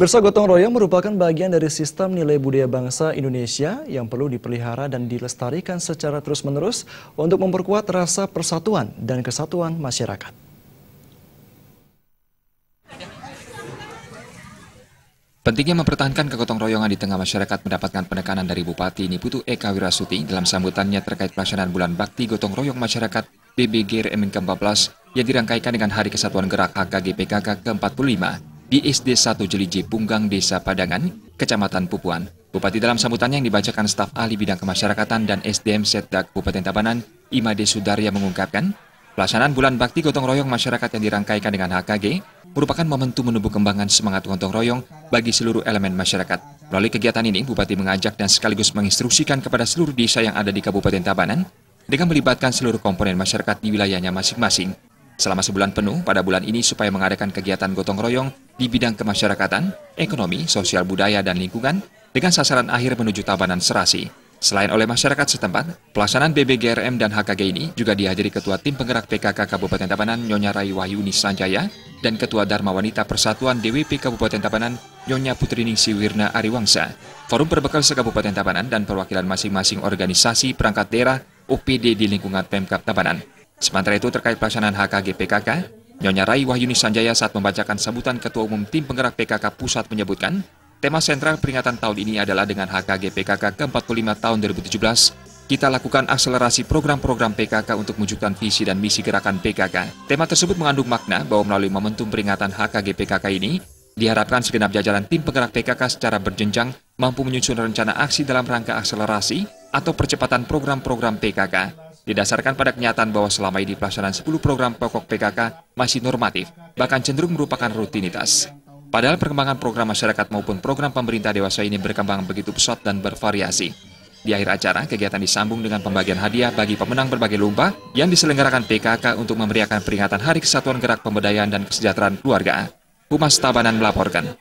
Pemirsa, gotong royong merupakan bagian dari sistem nilai budaya bangsa Indonesia yang perlu dipelihara dan dilestarikan secara terus-menerus untuk memperkuat rasa persatuan dan kesatuan masyarakat. Pentingnya mempertahankan kegotong royongan di tengah masyarakat mendapatkan penekanan dari Bupati Niputu Eka Wirasuti dalam sambutannya terkait pelaksanaan Bulan Bakti Gotong Royong Masyarakat BBGRM ke-14 yang dirangkaikan dengan Hari Kesatuan Gerak HKG PKK ke-45 di SD 1 Jeliji Punggang, Desa Padangan, Kecamatan Pupuan. Bupati dalam sambutannya yang dibacakan staf ahli bidang kemasyarakatan dan SDM Setdak Kabupaten Tabanan, Imade Sudarya mengungkapkan, pelaksanaan Bulan Bakti Gotong Royong Masyarakat yang dirangkaikan dengan HKG merupakan momentum menumbuh kembangan semangat gotong royong bagi seluruh elemen masyarakat. Melalui kegiatan ini, Bupati mengajak dan sekaligus menginstruksikan kepada seluruh desa yang ada di Kabupaten Tabanan dengan melibatkan seluruh komponen masyarakat di wilayahnya masing-masing selama sebulan penuh pada bulan ini supaya mengadakan kegiatan gotong royong di bidang kemasyarakatan, ekonomi, sosial budaya, dan lingkungan dengan sasaran akhir menuju Tabanan Serasi. Selain oleh masyarakat setempat, pelaksanaan BBGRM dan HKG ini juga dihadiri Ketua Tim Penggerak PKK Kabupaten Tabanan Nyonya Rai Wahyuni Sanjaya dan Ketua Dharma Wanita Persatuan DWP Kabupaten Tabanan Nyonya Putriningsi Wirna Ariwangsa. Forum berbekal se-Kabupaten Tabanan dan perwakilan masing-masing organisasi perangkat daerah OPD di lingkungan Pemkab Tabanan. Sementara itu terkait pelaksanaan HKG PKK, Nyonya Rai Wahyuni Sanjaya saat membacakan sambutan Ketua Umum Tim Penggerak PKK Pusat menyebutkan, tema sentral peringatan tahun ini adalah dengan HKG PKK ke-45 tahun 2017, kita lakukan akselerasi program-program PKK untuk mewujudkan visi dan misi gerakan PKK. Tema tersebut mengandung makna bahwa melalui momentum peringatan HKG PKK ini, diharapkan segenap jajaran tim penggerak PKK secara berjenjang mampu menyusun rencana aksi dalam rangka akselerasi atau percepatan program-program PKK. Didasarkan pada kenyataan bahwa selama ini pelaksanaan 10 program pokok PKK masih normatif, bahkan cenderung merupakan rutinitas. Padahal perkembangan program masyarakat maupun program pemerintah dewasa ini berkembang begitu pesat dan bervariasi. Di akhir acara, kegiatan disambung dengan pembagian hadiah bagi pemenang berbagai lomba yang diselenggarakan PKK untuk memeriahkan peringatan Hari Kesatuan Gerak Pemberdayaan dan Kesejahteraan Keluarga. Humas Tabanan melaporkan.